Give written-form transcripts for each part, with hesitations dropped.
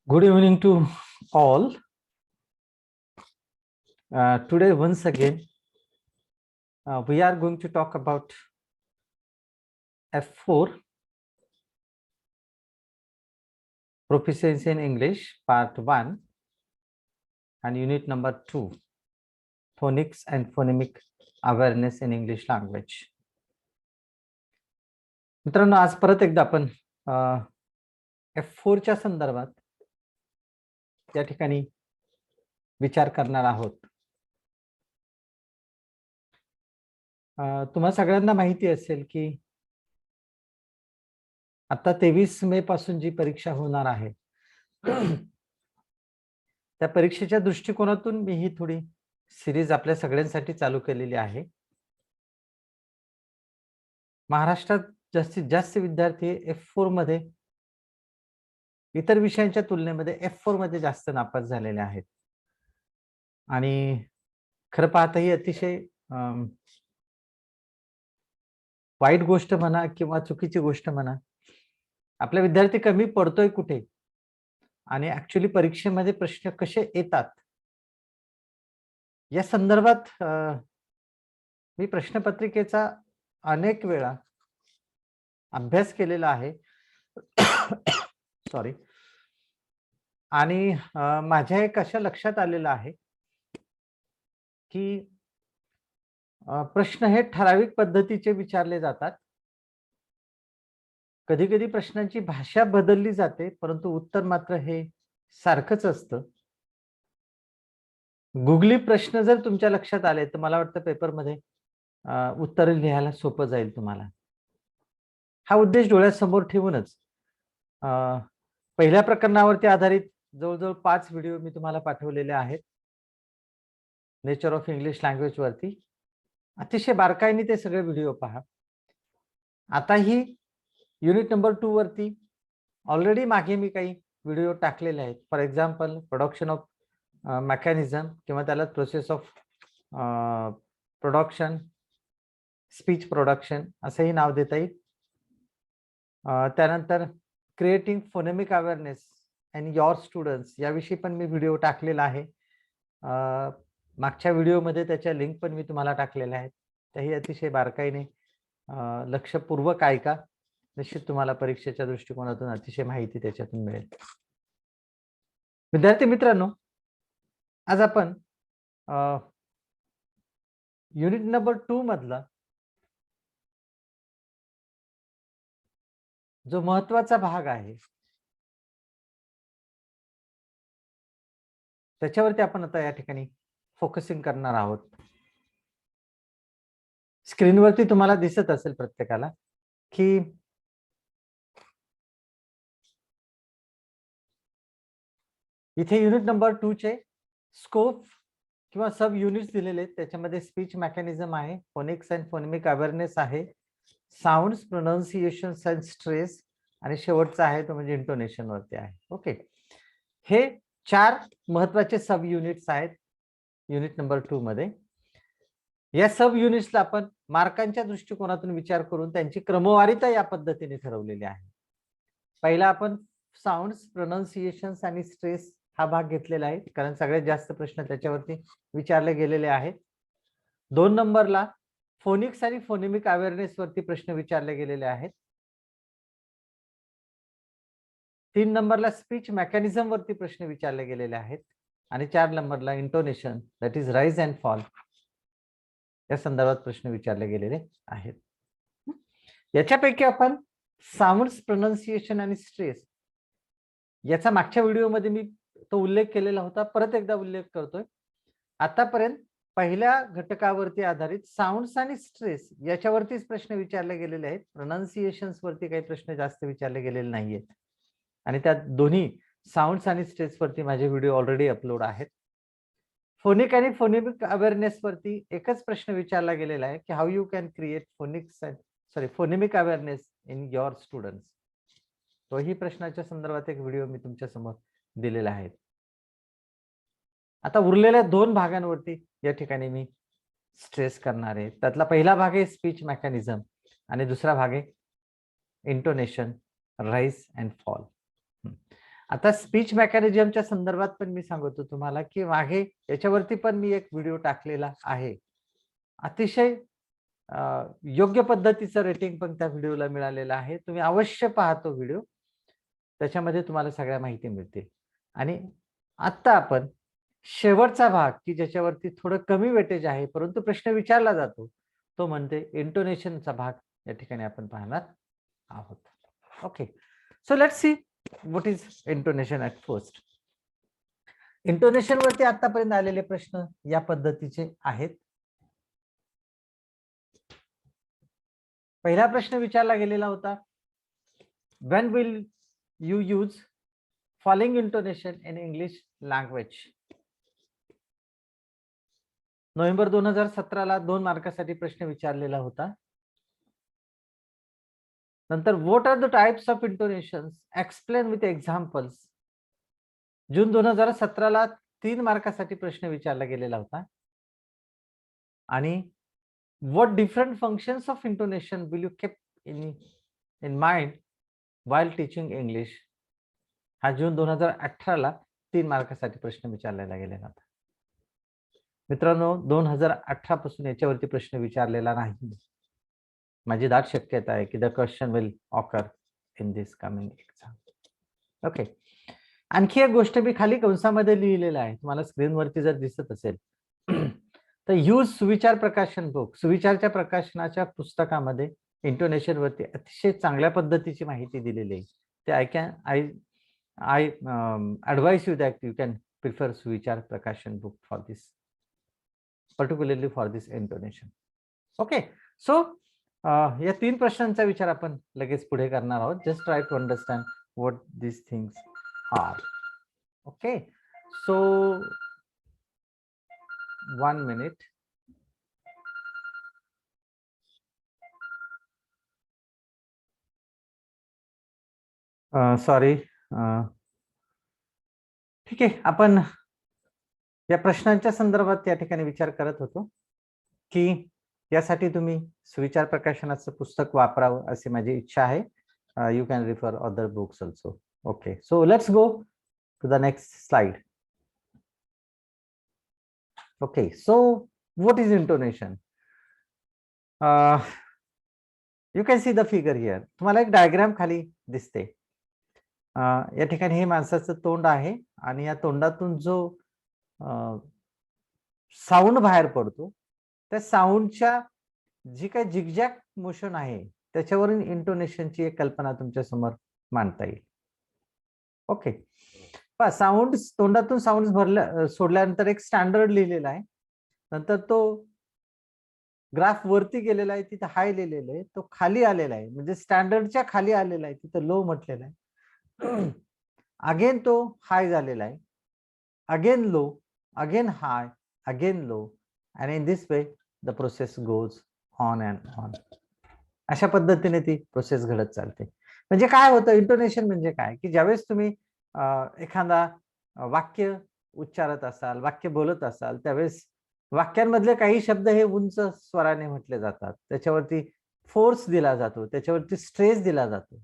Good evening to all. Today, once again, we are going to talk about F4, Proficiency in English, Part 1, and Unit number 2, Phonics and Phonemic Awareness in English Language. मित्रांनो, आज परत एकदा आपण F4 च्या संदर्भात या ठिकाणी विचार करणार आहोत. तुम्हा सगळ्यांना माहिती असेल की आता 23 मे पासून जी परीक्षा होणार आहे त्या परीक्षेच्या दृष्टिकोनातून मी ही थोडी सिरीज आपल्या सगळ्यांसाठी चालू केलेली आहे. महाराष्ट्रात जास्तीत जास्त विद्यार्थी F4 मध्ये इतर विषयांच्या तुलनेमध्ये F4 मध्ये जास्त नापास झालेले आहेत. आणि खरं पाहता ही अतिशय वाईट गोष्ट म्हणा किंवा चुकीची गोष्ट म्हणा, आपला विद्यार्थी कमी पडतोय कुठे आणि ऍक्च्युली परीक्षेमध्ये प्रश्न कसे येतात या संदर्भात मी प्रश्नपत्रिकेचा अनेक वेळा अभ्यास केलेला आहे. सॉरी. आणि माझ्या एक अशा लक्षात आलेलं आहे की प्रश्न हे ठराविक पद्धतीचे विचारले जातात. कधी कधी प्रश्नांची भाषा बदलली जाते, परंतु उत्तर मात्र हे सारखंच असतं. गुगली प्रश्न जर तुमच्या लक्षात आले तर मला वाटतं पेपरमध्ये उत्तर लिहायला सोपं जाईल तुम्हाला. हा उद्देश डोळ्यासमोर ठेवूनच पहिल्या प्रकरणावरती आधारित जवळजवळ 5 व्हिडिओ मी तुम्हाला पाठवलेले आहेत. नेचर ऑफ इंग्लिश लँग्वेज वरती अतिशय बारकाईने ते सगळे व्हिडिओ पहा. आता ही युनिट नंबर 2 वरती ऑलरेडी मागे मी काही व्हिडिओ टाकलेले आहेत. For example production of mechanism किंवा त्याला process of production, speech production असंही नाव देता येईल. त्यानंतर creating phonemic awareness and your students याविषयी पण मी व्हिडिओ टाकलेला आहे. मागच्या व्हिडिओमध्ये त्याच्या लिंक पण मी तुम्हाला टाकलेल्या आहेत. त्याही अतिशय बारकाईने लक्षपूर्वक ऐका. निश्चित तुम्हाला परीक्षेच्या दृष्टिकोनातून अतिशय माहिती त्याच्यातून मिळेल. विद्यार्थी मित्रांनो, आज आपण युनिट नंबर 2 मधला जो महत्वाचा भाग आहे त्याच्यावरती आपण आता या ठिकाणी फोकसिंग करणार आहोत. स्क्रीनवरती तुम्हाला दिसत असेल प्रत्येकाला की इथे युनिट नंबर 2 चे स्कोप किंवा सब युनिट्स दिलेले आहेत. त्याच्यामध्ये स्पीच मेकॅनिझम आहे, फोनिक्स अँड फोनेमिक अवेअरनेस आहे, साऊंड्स, प्रोनाउन्सिएशन्स अँड स्ट्रेस, आणि शेवटचा आहे तो म्हणजे इंटोनेशन वरती आहे. ओके, हे 4 महत्वाचे सब युनिट्स आहेत युनिट नंबर 2 मध्ये. या सब युनिट्सला आपण मार्कांच्या दृष्टिकोनातून विचार करून त्यांची क्रमवारीता या पद्धतीने ठरवलेली आहे. पहिला आपण साऊंड्स, प्रोनाउन्सिएशन्स आणि स्ट्रेस हा भाग घेतलेला आहे, कारण सगळ्यात जास्त प्रश्न त्याच्यावरती विचारले गेलेले आहेत. 2 नंबरला फोनिक्स आणि फोनेमिक अवेअरनेस वरती प्रश्न विचारले गेलेले आहेत. 3 नंबरला स्पीच मेकॅनिझम वरती प्रश्न विचारले गेलेले आहेत. आणि 4 नंबरला intonation, that is rise and fall, या संदर्भात प्रश्न विचारले गेलेले आहेत. याच्यापैकी आपण साऊंड्स, प्रोनाउन्सिएशन आणि स्ट्रेस याचा मागच्या व्हिडिओमध्ये मी तो उल्लेख केलेला होता, परत एकदा उल्लेख करतोय. आतापर्यंत पहिल्या घटकावरती आधारित साऊंड्स आणि स्ट्रेस याच्यावरतीच प्रश्न विचारले गेलेले आहेत. प्रोनाउन्सिएशन्स वरती काही प्रश्न जास्त विचारले गेलेले नाहीयेत. आणि त्या दोन्ही साऊंड्स आणि स्ट्रेस वरती माझे व्हिडिओ ऑलरेडी अपलोड आहेत. फोनिक आणि फोनेमिक अवेअरनेस वरती एकच प्रश्न विचारला गेलेला आहे की how you can create phonemic awareness in your students. तोही प्रश्नाच्या संदर्भात एक व्हिडिओ मी तुमच्या समोर दिलेला आहे. आता उरलेल्या 2 भागांवरती या ठिकाणी मी स्ट्रेस करणार आहे. त्यातला पहिला भाग आहे स्पीच मेकॅनिझम आणि दुसरा भाग आहे इंटोनेशन, राईज अँड फॉल. आता स्पीच मेकॅनिझमच्या संदर्भात पण मी सांगतो तुम्हाला की मागे याच्यावरती पण मी एक व्हिडिओ टाकलेला आहे. अतिशय योग्य पद्धतीचं रेटिंग पण त्या व्हिडिओला मिळालेलं आहे. तुम्ही अवश्य पहा तो व्हिडिओ. त्याच्यामध्ये तुम्हाला सगळ्या माहिती मिळतील. आणि आता आपण शेवटचा भाग की ज्याच्यावरती थोडं कमी वेटेज आहे परंतु प्रश्न विचारला जातो तो म्हणजे इंटोनेशनचा भाग या ठिकाणी आपण पाहणार आहोत. Okay, so let's see what is intonation at first. Intonation वरती आतापर्यंत आलेले प्रश्न या पद्धतीचे आहेत. पहिला प्रश्न विचारला गेलेला होता, when will you use following intonation in English language? November 2017 ला 2 मार्कासाठी प्रश्न विचारलेला होता. नंतर what are the types of intonations explain with examples. June 2017 ला 3 मार्कासाठी प्रश्न विचारला गेलेला होता. आणि what different functions of intonation will you keep in mind while teaching English? हा जून 2018 ला 3 मार्कासाठी प्रश्न विचारलेला गेलेला होता. मित्रांनो 2018 पासून याच्यावरती प्रश्न विचारलेला नाही. माझी दाट शक्यता आहे की the question will occur in this coming exam. Okay, आणखी एक गोष्ट मी खाली कंसामध्ये लिहिलेलं आहे, तुम्हाला स्क्रीनवरती जर दिसत असेल तर यूज सुविचार प्रकाशन बुक, सुविचारच्या प्रकाशनाच्या पुस्तकामध्ये इंटोनेशन वरती अतिशय चांगल्या पद्धतीची माहिती दिलेली आहे. ते I advise you that you can prefer Suvichar Prakashan book for this, particularly for this intonation. Okay, so या 3 प्रश्नांचा विचार आपण लगेच पुढे करणार आहोत. Just try to understand what these things are. Okay, so 1 minute. Sorry, ठीक आहे. आपण या प्रश्नांच्या संदर्भात या ठिकाणी विचार करत होतो की यासाठी तुम्ही सुविचार प्रकाशनाचं पुस्तक वापरावं अशी माझी इच्छा आहे. You can refer other books also. Okay, so let's go to the next slide. Okay, so what is intonation? You can see the figure here. तुम्हाला एक डायग्राम खाली दिसते. या ठिकाणी हे माणसाचं तोंड आहे आणि या तोंडातून जो साऊंड बाहेर पडतो त्या साऊंडच्या जी काही झिगझॅग मोशन आहे त्याच्यावरून इंटोनेशनची एक कल्पना तुमच्या समोर मांडता येईल. ओके, पहा साऊंड तोंडातून साऊंड भरल्या सोडल्यानंतर एक स्टँडर्ड लिहिलेला आहे. नंतर तो ग्राफ वरती गेलेला आहे, तिथे हाय लिहिलेलं आहे. तो खाली आलेला आहे म्हणजे स्टँडर्डच्या खाली आलेला आहे, तिथे लो म्हटलेलं आहे. अगेन तो हाय झालेला आहे, again low, again high, again low, and in this way the process goes on and on. अशा पद्धतीने ती प्रोसेस घडत चालते. म्हणजे काय होतं इंटोनेशन म्हणजे काय की ज्यावेळेस तुम्ही एखादा वाक्य उच्चारत असाल, वाक्य बोलत असाल त्यावेळेस वाक्यांमधले काही शब्द हे उंच स्वराने म्हटले जातात, त्याच्यावरती फोर्स दिला जातो, त्याच्यावरती स्ट्रेस दिला जातो.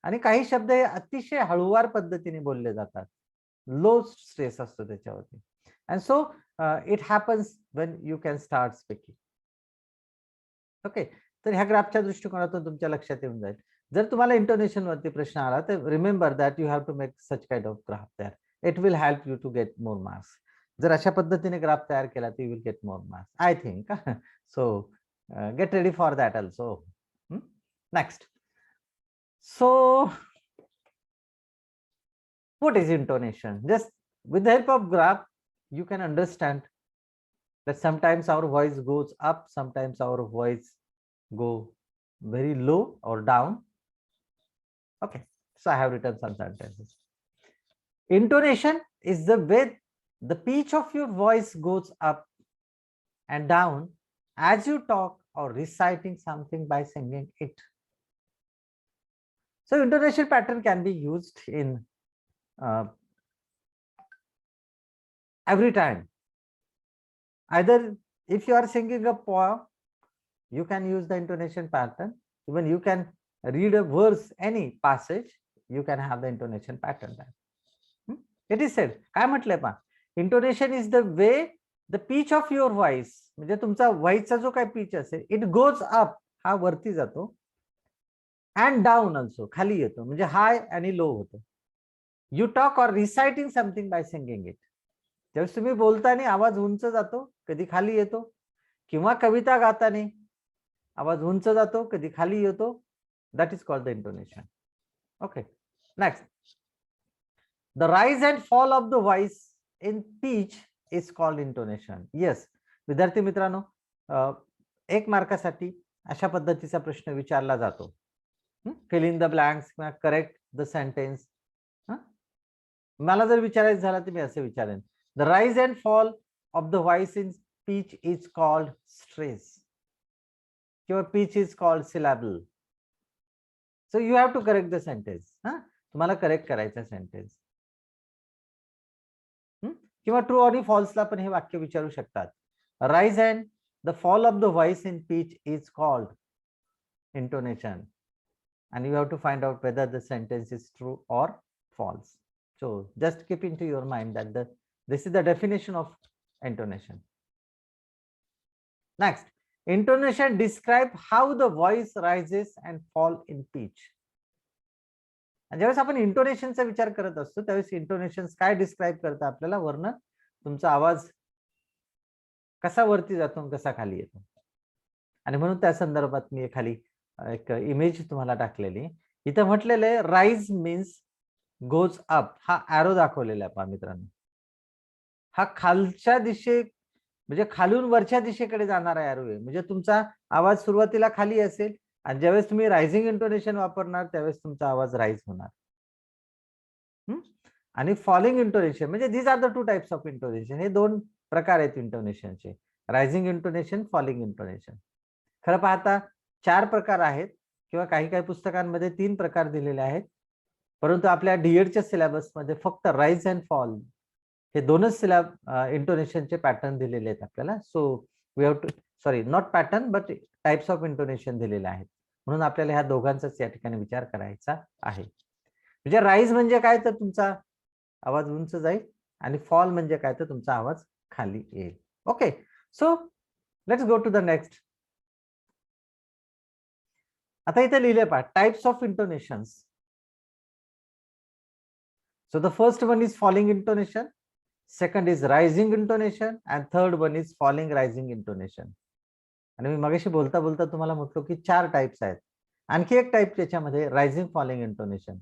आणि काही शब्द हे अतिशय हळूवार पद्धतीने बोलले जातात, लो स्ट्रेस असतो त्याच्यावरती. And so it happens when you can start speaking. Okay, तर ह्या ग्राफच्या दृष्टिकोनातून तुमच्या लक्षात येऊन जाईल. जर तुम्हाला इंटोनेशन वरती प्रश्न आला तर remember that you have to make such kind of graph there. It will help you to get more marks. जर अशा पद्धतीने ग्राफ तयार केला तर you will get more marks I think. So get ready for that also. Next, so what is intonation? Just with the help of graph you can understand that sometimes our voice goes up, sometimes our voice go very low or down. Okay, so I have written some sentences. Intonation is the way the pitch of your voice goes up and down as you talk or reciting something by singing it. So intonation pattern can be used in every time. Either if you are singing a poem, you can use the intonation pattern. Even you can read a verse, any passage, you can have the intonation pattern there. It is sed, काय म्हटलंय पहा, intonation is the way the pitch of your voice, म्हणजे तुमचा व्हॉइसचा जो काय pitch असेल, it goes up, हा वरती जातो, अँड डाऊन ऑल्सो, खाली येतो, म्हणजे हाय आणि लो होतो. You talk or reciting something by singing it, ज्यावेळेस तुम्ही बोलताना आवाज उंच जातो, कधी खाली येतो, किंवा कविता गाताना आवाज उंच जातो, कधी खाली येतो, that is called the intonation. Okay, next, the rise and fall of the voice in pitch is called intonation. Yes विद्यार्थी मित्रांनो, एक मार्कासाठी अशा पद्धतीचा प्रश्न विचारला जातो, फिल इन द ब्लँक्स किंवा करेक्ट द सेंटेन्स. मला जर विचारायचं झालं तर मी असं विचारेन, the rise and fall of the voice in pitch is called stress, किंवा pitch is called syllable. So you have to correct the sentence. तुम्हाला करेक्ट करायचं सेंटेन्स, किंवा ट्रू आणि फॉल्सला पण हे वाक्य विचारू शकतात. Rise and the fall of the voice in pitch is called intonation, and you have to find out whether the sentence is true or false. So just keep into your mind that this is the definition of intonation. Next, intonation describe how the voice rises and fall in pitch. ज्यावेळेस आपण इंटोनेशनचा विचार करत असतो त्यावेळेस intonation काय describe करतं आपल्याला, वर्ण तुमचा आवाज कसा वरती जातो कसा खाली येतो. आणि म्हणून त्या संदर्भात मी खाली एक इमेज तुम्हाला टाकलेली. इथं म्हटलेलं आहे राइज मीन्स गोज अप, हा ॲरो दाखवलेला आहे पहा मित्रांनो, हा खालच्या दिशे म्हणजे खालून वरच्या दिशेकडे जाणारा ॲरो आहे. म्हणजे तुमचा आवाज सुरुवातीला खाली असेल आणि ज्यावेळेस तुम्ही रायझिंग इंटोनेशन वापरणार त्यावेळेस तुमचा आवाज राईज होणार. आणि फॉलिंग इंटोनेशन म्हणजे these are the two types of intonation, हे दोन प्रकार आहेत इंटोनेशनचे, रायझिंग इंटोनेशन, फॉलिंग इंटोनेशन. खरं पाहता 4 प्रकार आहेत, किंवा काही काही पुस्तकांमध्ये 3 प्रकार दिलेले आहेत, परंतु आपल्या डीएडच्या सिलेबसमध्ये फक्त राइज अँड फॉल हे दोनच इंटोनेशनचे पॅटर्न दिलेले आहेत आपल्याला. So we have to, sorry not pattern but types of intonation दिलेले आहेत, म्हणून आपल्याला ह्या दोघांचाच या ठिकाणी विचार करायचा आहे. म्हणजे राइज म्हणजे काय, तर तुमचा आवाज उंच जाईल, आणि फॉल म्हणजे काय, तर तुमचा आवाज खाली येईल. Okay, so let's go to the next. आता इथे लिहिले पहा types of intonations. So the first one is falling intonation, second is rising intonation, and third one is falling rising intonation. आणि मी मगाशी बोलता बोलता तुम्हाला म्हटलो की 4 टाइप्स आहेत. आणखी एक टाइप त्याच्यामध्ये रायझिंग फॉलिंग इंटोनेशन.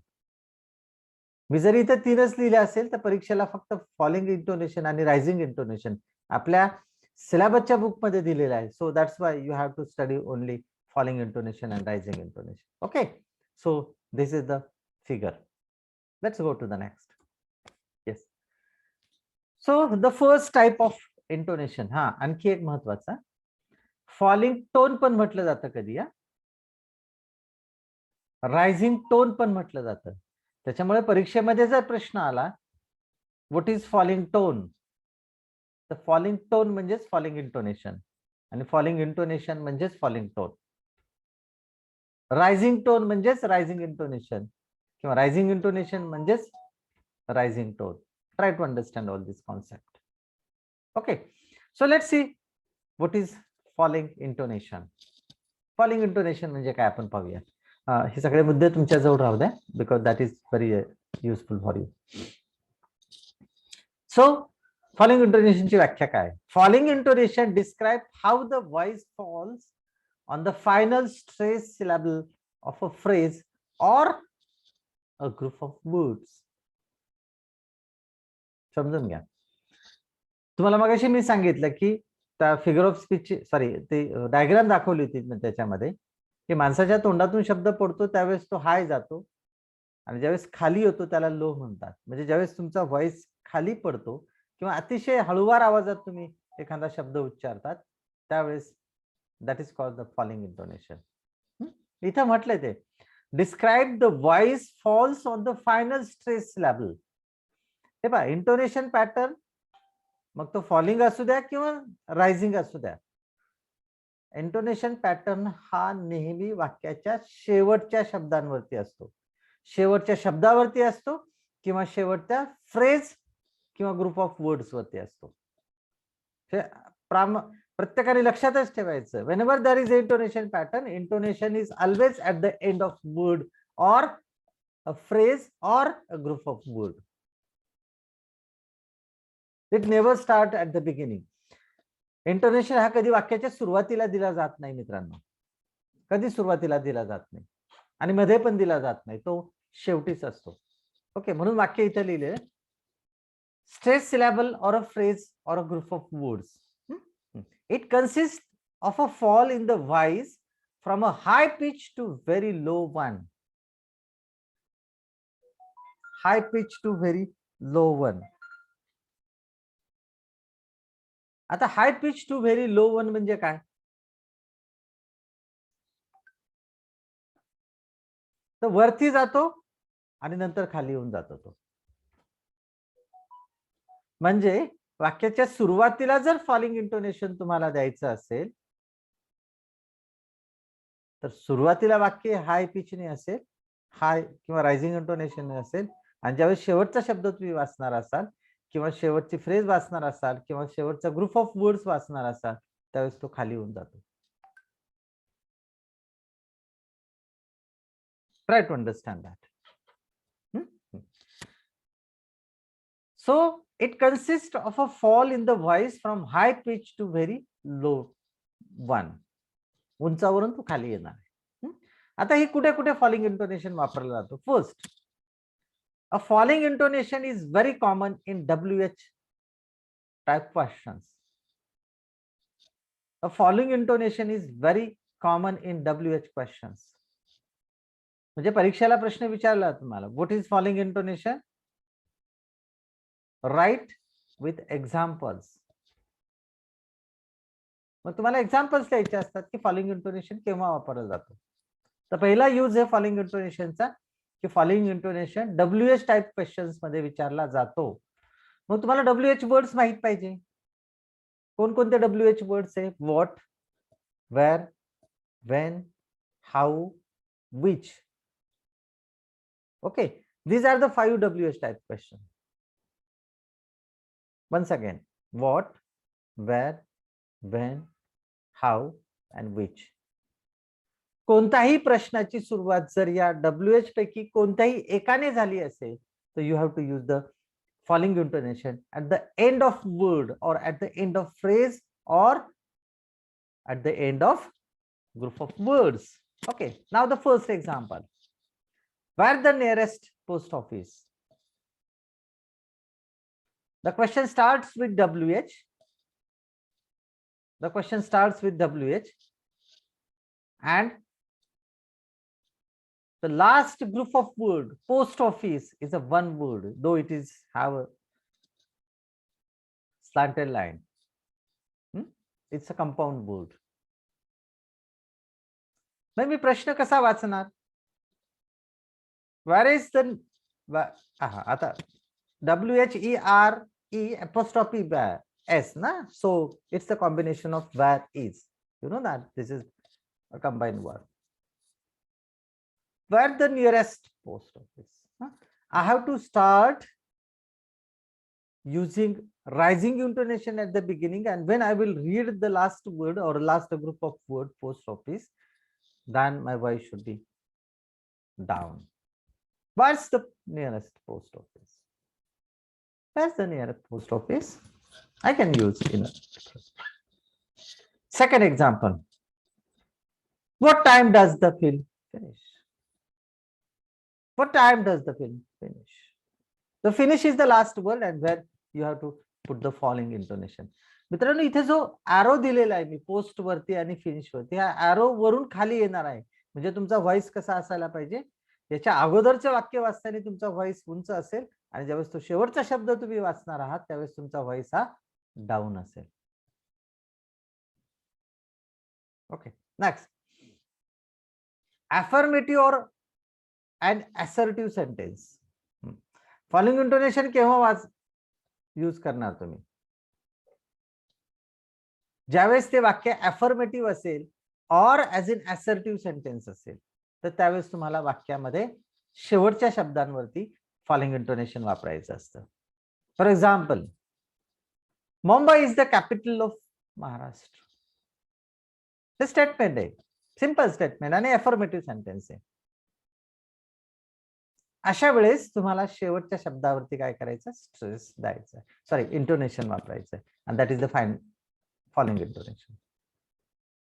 मी जरी इथे 3च लिहिले असेल तर परीक्षेला फक्त फॉलिंग इंटोनेशन आणि रायझिंग इंटोनेशन आपल्या सिलेबसच्या बुकमध्ये दिलेलं आहे. So that's why you have to study only falling intonation and rising intonation. Okay, so this is the figure. Let's go to the next. Yes, so the first type of intonation, हा आणखी एक महत्वाचा, falling tone पण म्हटलं जातं कधी, rising tone पण म्हटलं जातं. त्याच्यामुळे परीक्षेमध्ये जर प्रश्न आला व्हॉट इज फॉलिंग टोन, तर फॉलिंग टोन म्हणजेच फॉलिंग इंटोनेशन, आणि फॉलिंग इंटोनेशन म्हणजेच फॉलिंग टोन. रायझिंग टोन म्हणजेच रायझिंग इंटोनेशन, किंवा रायझिंग इंटोनेशन म्हणजेच rising tone. Try to understand all this concept. Okay, so let's see what is falling intonation. Falling intonation म्हणजे काय आपण पाहूया. हे सगळे मुद्दे तुमच्या जवळ राहू द्या, because that is very useful for you. So falling इंटोनेशनची व्याख्या काय. Falling intonation describe how the voice falls on the final stress syllable of a phrase or a group of words. समजून घ्या. तुम्हाला मगाशी मी सांगितलं की त्या फिगर ऑफ स्पीच, सॉरी ते डायग्राम दाखवली होती त्याच्यामध्ये, की माणसाच्या तोंडातून शब्द पडतो त्यावेळेस तो हाय जातो, आणि ज्यावेळेस खाली होतो त्याला लो म्हणतात. म्हणजे ज्यावेळेस तुमचा व्हॉइस खाली पडतो किंवा अतिशय हळूवार आवाजात तुम्ही एखादा शब्द उच्चारतात त्यावेळेस that is called the falling intonation. इथं म्हटलंय ते describe the voice falls on the final stress syllable. हे पहा इंटोनेशन पॅटर्न, मग तो फॉलिंग असू द्या किंवा रायझिंग असू द्या, इंटोनेशन पॅटर्न हा नेहमी वाक्याच्या शेवटच्या शब्दांवरती असतो, शेवटच्या शब्दावरती असतो, किंवा शेवटच्या फ्रेज किंवा ग्रुप ऑफ वर्ड्स वरती असतो. प्रत्येकाने लक्षातच ठेवायचं, whenever there is intonation pattern, intonation is always at the end of word or a phrase or a group of word. It never start at the beginning. Intonation हा कधी वाक्याच्या सुरुवातीला दिला जात नाही मित्रांनो, कधी सुरुवातीला दिला जात नाही आणि मध्ये पण दिला जात नाही, तो शेवटीच असतो. ओके, म्हणून वाक्य इथे लिहिले स्ट्रेस सिलेबल और अ फ्रेज और a group of words. It consists of a fall in the voice from a high pitch to very low one. High pitch to very low one. आता high pitch to very low one म्हणजे काय? तर वरती जातो आणि नंतर खाली येऊन जातो तो. म्हणजे वाक्याच्या सुरुवातीला जर फॉलिंग इंटोनेशन तुम्हाला द्यायचं असेल तर सुरुवातीला वाक्य हाय पिचने असेल, हाय किंवा रायझिंग इंटोनेशन असेल, आणि ज्यावेळेस शेवटचा शब्द तुम्ही वाचणार असाल किंवा शेवटची फ्रेज वाचणार असाल किंवा शेवटचा ग्रुप ऑफ वर्ड्स वाचणार असाल त्यावेळेस तो खाली येऊन जातो. Try to understand that. So it consists of a fall in the voice from high pitch to very low one. उंचावरून तो खाली येणार आहे. आता ही कुठे कुठे फॉलिंग इंटोनेशन वापरला जातो? First, a falling intonation is very common in WH type questions. A falling intonation is very common in WH questions. म्हणजे परीक्षेला प्रश्न विचारला तुम्हाला, what is falling intonation? Write with examples. मग तुम्हाला एक्झाम्पल्स द्यायचे असतात की फॉलिंग इंटोनेशन केव्हा वापरलं जातं. तर पहिला यूज आहे फॉलिंग इंटोनेशनचा की falling intonation WH type questions मध्ये विचारला जातो. मग तुम्हाला WH वर्ड्स माहित पाहिजे. कोणकोणते WH वर्ड्स आहे? What, where, when, how, which. Okay, these are the 5 WH type questions. Once again, what, where, when, how and which. कोणताही प्रश्नाची सुरुवात जर या WH पैकी कोणत्याही एकाने झाली असेल तर you have to use the falling intonation at the end of word or at the end of phrase or at the end of group of words. Okay, now the first example. Where the nearest post office? The question starts with WH. The question starts with WH and the last group of word, post office, is a one word, though it is have a slanted line. It's a compound word. मग मी प्रश्न कसा वाचणार? Where is the आता WHERE apostrophe S na, so it's the combination of where is. You know that this is a combined word. Where the nearest post office? I have to start using rising intonation at the beginning, and when I will read the last word or last group of word post office, then my voice should be down. Where's the nearest post office? Where's the nearest post office? I can use in a second example. What time does the film finish? What time does the film finish? The finish is the last word and where you have to put the following intonation. मित्रांनो इथे जो arrow दिलेला आहे मी post वरती आणि finish वरती, हा arrow वरून खाली येणार आहे. म्हणजे तुमचा व्हॉइस कसा असायला पाहिजे? याच्या अगोदरचे वाक्य वाचताना तुमचा व्हॉइस उंच असेल आणि ज्यावेळेस तो शेवटचा शब्द तुम्ही वाचणार आहात त्यावेळेस तुमचा व्हॉइस हा डाऊन असेल. Okay, next. अफर्मेटिव्ह और and assertive sentence. Following intonation केव्हा यूज करणार तुम्ही? ज्यावेळेस ते वाक्य अफर्मेटिव्ह असेल और ॲज इन असर्टिव्ह सेंटेन्स असेल तर त्यावेळेस तुम्हाला वाक्यामध्ये शेवटच्या शब्दांवरती फॉलोइंग इंटोनेशन वापरायचं असतं. For example, Mumbai is the capital of Maharashtra. हे स्टेटमेंट आहे, सिंपल स्टेटमेंट आणि अफर्मेटिव्ह सेंटेन्स आहे. अशा वेळेस तुम्हाला शेवटच्या शब्दावरती काय करायचं, स्ट्रेस द्यायचं, सॉरी इंटोनेशन वापरायचं, and that is the following intonation.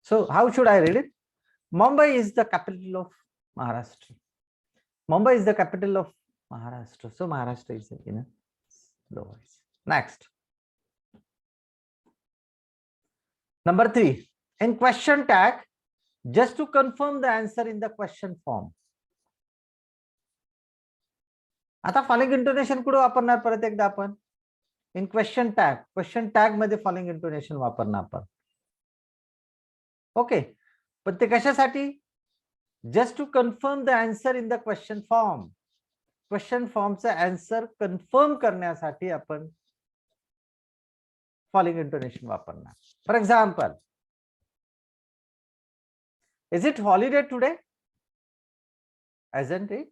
So how should I read it? Mumbai is the capital of Maharashtra. Mumbai is the capital of Maharashtra. So Maharashtra is in a low voice. Next. Number 3. In question tag, just to confirm the answer in the question form. आता following intonation कुठे वापरणार परत एकदा आपण? In question tag. Question tag मध्ये following intonation वापरणार आपण. Okay, पण ते कशासाठी? Just to confirm the answer in the question form. Question फॉर्मचा आन्सर कन्फर्म करण्यासाठी आपण फॉलोइंग इंटोनेशन वापरणार. For example, is it holiday today? Isn't it?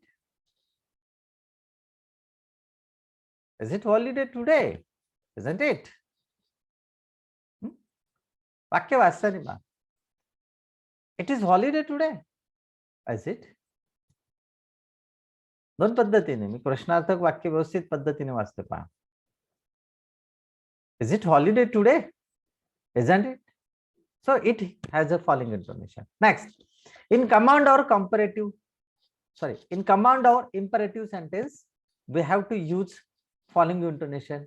Is it holiday today? Isn't it? वाक्य वाचताना it is holiday today. Is it? दोन पद्धतीने मी प्रश्नार्थक वाक्य व्यवस्थित पद्धतीने वाचते पहा. Is it holiday today? Isn't it? So it has a following intonation. Next, in command or comparative, sorry, in command or imperative sentence, we have to use following intonation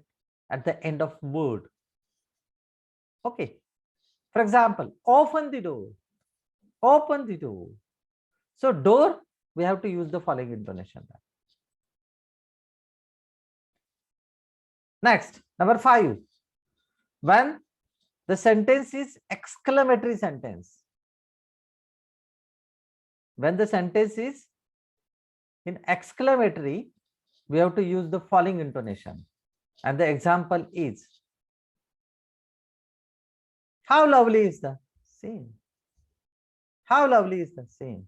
at the end of word. Okay. For example, open the door. Open the door. So door, we have to use the following intonation. Next, number 5. When the sentence is exclamatory sentence. When the sentence is in exclamatory, we have to use the following intonation. And the example is, how lovely is the scene? How lovely is the scene?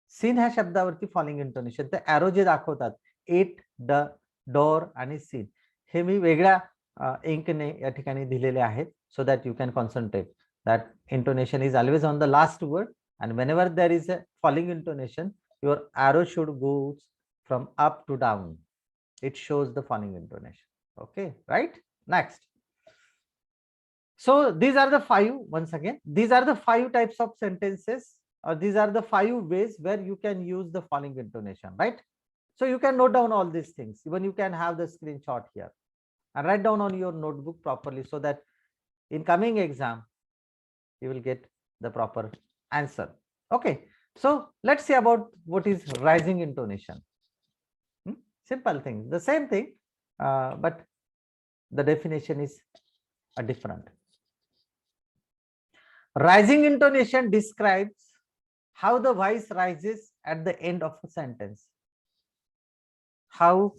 Scene ह्या शब्दावरती following intonation. ते arrow जे दाखवतात, it, the, door आणि scene, हे मी वेगळ्या इंकने या ठिकाणी दिलेले आहेत, so that you can concentrate that intonation is always on the last word, and whenever there is a falling intonation, your arrow should go from up to down. It shows the falling intonation. Okay, right? Next. So these are the 5, once again, these are the 5 types of sentences, or these are the 5 ways where you can use the falling intonation, right? So you can note down all these things. Even you can have the screenshot here and write down on your notebook properly, so that in coming exam you will get the proper answer. Okay, so let's see about what is rising intonation. Simple thing, the same thing, but the definition is different. Rising intonation describes how the voice rises at the end of a sentence. How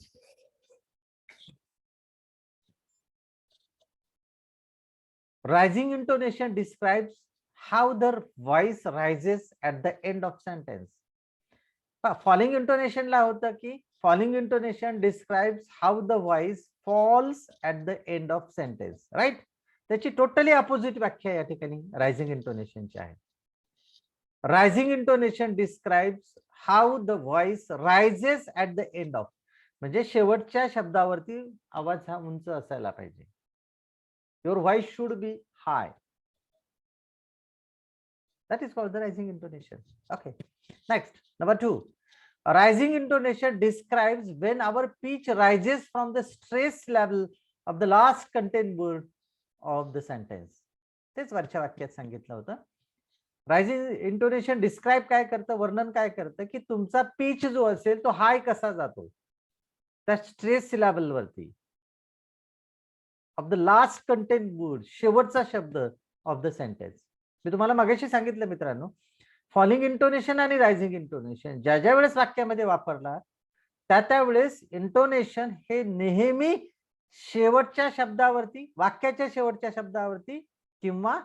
rising intonation describes how the voice rises at the end of sentence. Falling intonation ला होता की falling intonation describes how the voice falls at the end of sentence, right? त्याची totally opposite व्याख्या या ठिकाणी rising इंटोनेशनची आहे. Rising intonation describes how the voice rises at the end of, म्हणजे शेवटच्या शब्दावरती आवाज हा उंच असायला पाहिजे. Your voice should be high. That is called the rising intonation. Okay. Next, number 2. A rising intonation describes when our pitch rises from the stress level of the last content word of the sentence. तेच वरच्या वाक्यात सांगितलं होतं. Rising intonation describe काय करतं, वर्णन काय करतं, की तुमचा पिच जो असेल तो हाय कसा जातो त्या स्ट्रेस सिलॅबल वरती of the last content word, शेवटचा शब्द ऑफ द सेंटेन्स. मी तुम्हाला मगाशी सांगितलं मित्रांनो, फॉलिंग इंटोनेशन आणि रायझिंग इंटोनेशन ज्या ज्या वेळेस वाक्यामध्ये वापरला त्या वेळेस इंटोनेशन हे नेहमी शेवटच्या शब्दावरती, वाक्याच्या शेवटच्या शब्दावरती किंवा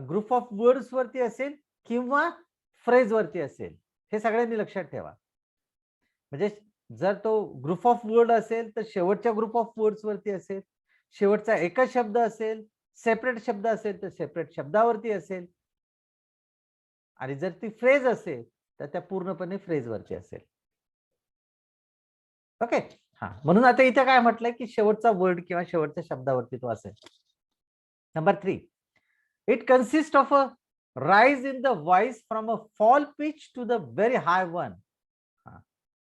ग्रुप ऑफ वर्ड्स वरती असेल किंवा फ्रेज वरती असेल. हे सगळ्यांनी लक्षात ठेवा. म्हणजे जर तो ग्रुप ऑफ वर्ड असेल तर शेवटच्या ग्रुप ऑफ वर्ड्स वरती असेल, शेवटचा एकच शब्द असेल, सेपरेट शब्द असेल तर सेपरेट शब्दावरती असेल, आणि जर ती फ्रेज असेल तर त्या पूर्णपणे फ्रेजवरती असेल. ओके. हा, म्हणून आता इथे काय म्हटलंय की शेवटचा वर्ड किंवा शेवटच्या शब्दावरती तो असेल. Number 3, it consist of a rise in the voice from a fall pitch to the very high one.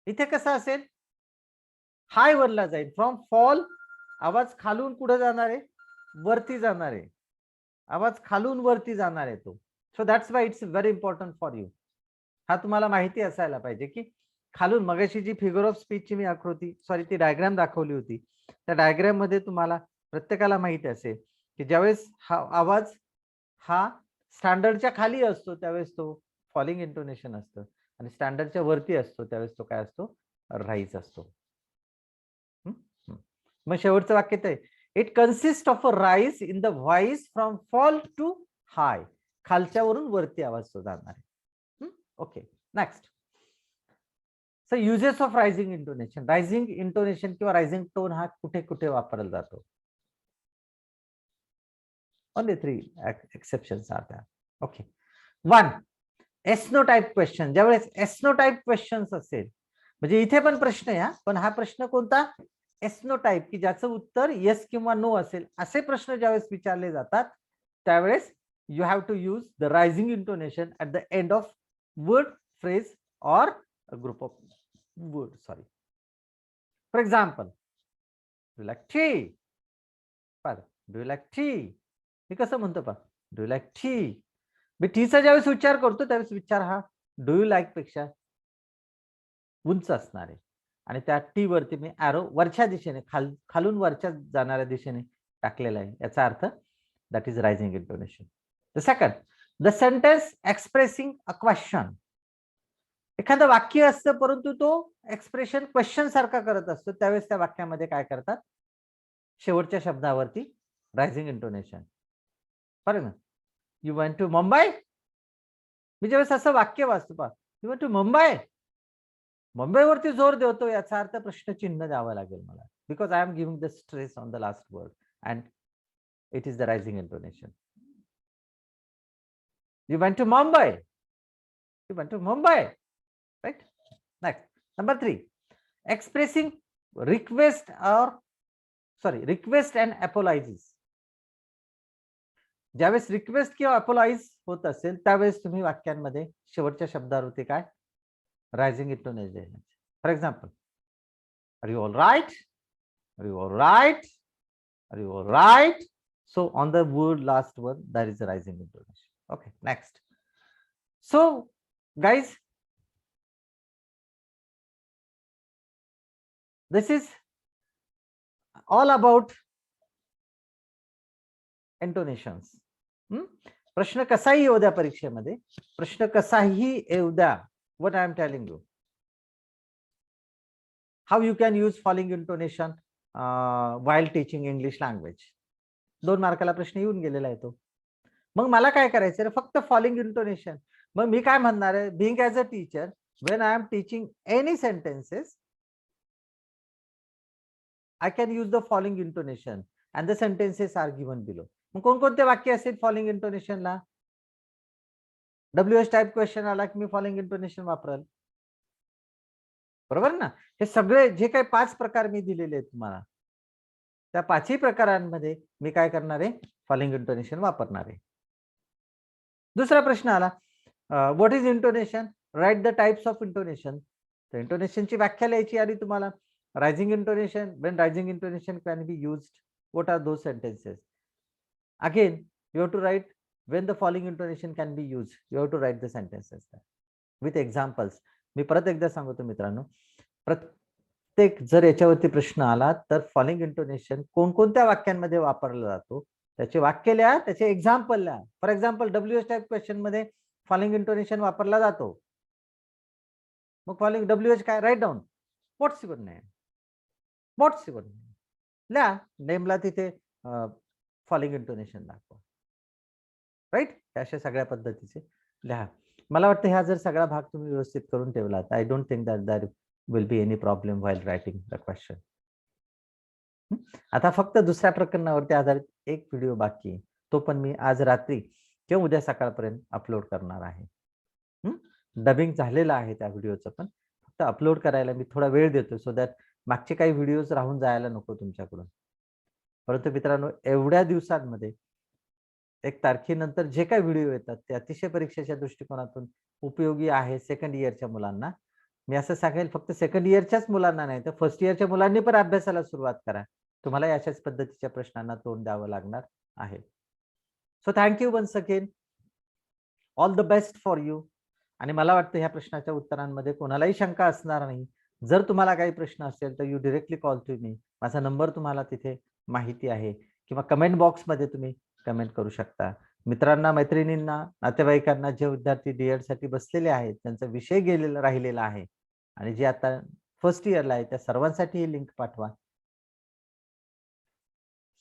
इथे कसं असेल, हाय वरला जाईल, फ्रॉम फॉल आवाज खालून कुठे जाणार आहे, वरती जाणार आहे, आवाज खालून वरती जाणार आहे तो. So that's why it's very important for you. हा तुम्हाला माहिती असायला पाहिजे की खालून मगाशी जी फिगर ऑफ स्पीचची मी आकृती ती डायग्राम दाखवली होती, त्या डायग्राम मध्ये तुम्हाला प्रत्येकाला माहिती असेल की ज्यावेळेस हा आवाज हा स्टँडर्डच्या खाली असतो त्यावेळेस तो फॉलिंग इंटोनेशन असतं, आणि स्टँडर्डच्या वरती असतो त्यावेळेस तो काय असतो, राईज असतो. मग शेवटचं वाक्य ते, it consist of a rise in the voice from fall to high, खालच्यावरून वरती आवाज तो जाणार आहे. Okay, next. So uses of rising intonation. Rising intonation किंवा रायझिंग टोन हा कुठे कुठे वापरला जातो? Only 3 exceptions are there. Okay. 1, yes no type question. ज्यावेळेस एस्नो टाइप क्वेश्चन्स असेल, म्हणजे इथे पण प्रश्न आहे, पण हा प्रश्न कोणता, एस्नो टाइप, की ज्याचं उत्तर येस किंवा नो असेल, असे प्रश्न ज्यावेळेस विचारले जातात त्यावेळेस you have to use the rising intonation at the end of word, phrase or group of word. Sorry. For example, do like tea. Do like tea, मी कसं म्हणतो पा, डू लाईक टी. मी टीचा ज्यावेळेस उच्चार करतो त्यावेळेस विचार हा डू यू लाईक पेक्षा उंच असणार आहे, आणि त्या टी वरती मी ॲरो वरच्या दिशेने खालून वरच्या जाणाऱ्या दिशेने टाकलेला आहे. याचा अर्थ that is rising intonation. The second, the sentence expressing a question. एखादं वाक्य असतं परंतु तो एक्सप्रेशन क्वेश्चन सारखा करत असतो, त्यावेळेस त्या वाक्यामध्ये काय करतात, शेवटच्या शब्दावरती रायझिंग इंटोनेशन. बरं ना, यू वेंट टू मुंबई. मी ज्यावेळेस असं वाक्य वाचतो पहा, यू वेंट टू मुंबई, मुंबईवरती जोर देतो, याचा अर्थ प्रश्नचिन्ह द्यावं लागेल मला, because I am giving the stress on the last word and it is the rising intonation. You went to Mumbai, you went to Mumbai, right. Next, number 3, expressing request और रिक्वेस्ट अँड अपोलॉजीज. ज्यावेळेस रिक्वेस्ट किंवा apologies होत असेल त्यावेळेस तुम्ही वाक्यांमध्ये शेवटच्या शब्दावरती काय, rising intonation. For example, are you all right, are you all right, are you all right. So on the word, last word, there is a rising intonation. Okay, next. So guys, this is all about intonations. प्रश्न कसाही येऊ द्या परीक्षेमध्ये, प्रश्न कसाही येऊ द्या, what I am telling you, how you can use falling intonation while teaching English language. 2 मार्काला प्रश्न येऊन गेलेला आहे तो. मग मला काय करायचं रे, फक्त फॉलिंग इंटोनेशन. मग मी काय म्हणणार आहे, being as a teacher, when I am teaching any sentences, I can use the falling intonation and the sentences are given below. मग कोणकोणते वाक्य असेल फॉलिंग इंटोनेशनला? WH टाइप क्वेश्चन आला की मी फॉलिंग इंटोनेशन वापरेल, बरोबर ना. हे सगळे जे काही 5 प्रकार मी दिलेले आहेत तुम्हाला, त्या 5ही प्रकारांमध्ये मी काय करणार आहे, फॉलिंग इंटोनेशन वापरणार आहे. दुसरा प्रश्न आला, what is intonation, write the types of intonation. तर इंटोनेशनची व्याख्या लिहायची आणि तुम्हाला rising intonation, when rising intonation can be used, what are those sentences. Again you have to write when the following intonation can be use, you have to write the sentences with examples. मी परत एकदा सांगतो मित्रांनो, प्रत्येक जर याच्यावरती प्रश्न आला तर फॉलोइंग इंटोनेशन कोणकोणत्या वाक्यांमध्ये वापरला जातो त्याचे वाक्य लिहा, त्याचे एक्झाम्पल लिहा. For example WH type question मध्ये फॉलोइंग इंटोनेशन वापरला जातो. मग फॉलोइंग WH काय, write down, what's your name, what's your name लिहा, नेमला तिथे फॉलोइंग इंटोनेशन दाखवा, राईट. अशा सगळ्या पद्धतीचे लिहा. मला वाटतं हा जर सगळा भाग तुम्ही व्यवस्थित करून ठेवलात, I don't think that will be any problem while writing the question. आता फक्त दुसऱ्या प्रकरणावरती आधारित एक व्हिडिओ बाकी आहे. तो पण मी आज रात्री किंवा उद्या सकाळपर्यंत अपलोड करणार आहे. डबिंग झालेलं आहे त्या व्हिडिओचं पण. फक्त अपलोड करायला मी थोडा वेळ देतो सो दॅट मागचे काही व्हिडिओज राहून जायला नको तुमच्याकडून. परंतु मित्रांनो, एवढ्या दिवसांमध्ये 1 तारखेनंतर जे काही व्हिडिओ येतात ते अतिशय परीक्षेच्या दृष्टिकोनातून उपयोगी आहे सेकंड इयरच्या मुलांना. मी असं सांगेल फक्त सेकंड इयरच्याच मुलांना नाही तर फर्स्ट इयरच्या मुलांनी पण अभ्यासाला सुरुवात करा. तुम्हाला अशाच पद्धतीच्या प्रश्नांना तोंड द्यावं लागणार आहे. So thank you once again. All the best for you. आणि मला वाटतं ह्या प्रश्नाच्या उत्तरांमध्ये कोणालाही शंका असणार नाही. जर तुम्हाला काही प्रश्न असेल तर you directly call to me. माझा नंबर तुम्हाला तिथे माहिती आहे किंवा कमेंट बॉक्समध्ये तुम्ही कमेंट करू शकता. मित्रांना, मैत्रिणींना, नातेवाईकांना जे विद्यार्थी डीएड साठी बसलेले आहेत त्यांचा विषय गेलेला राहिलेला आहे आणि जे आता फर्स्ट इयरला आहे त्या सर्वांसाठी ही लिंक पाठवा.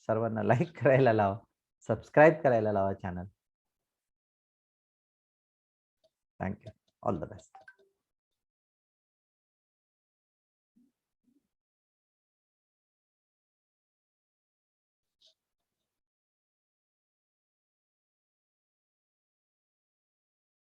सर्वांना लाईक करायला लावा, सबस्क्राईब करायला लावा channel. Thank you. All the best.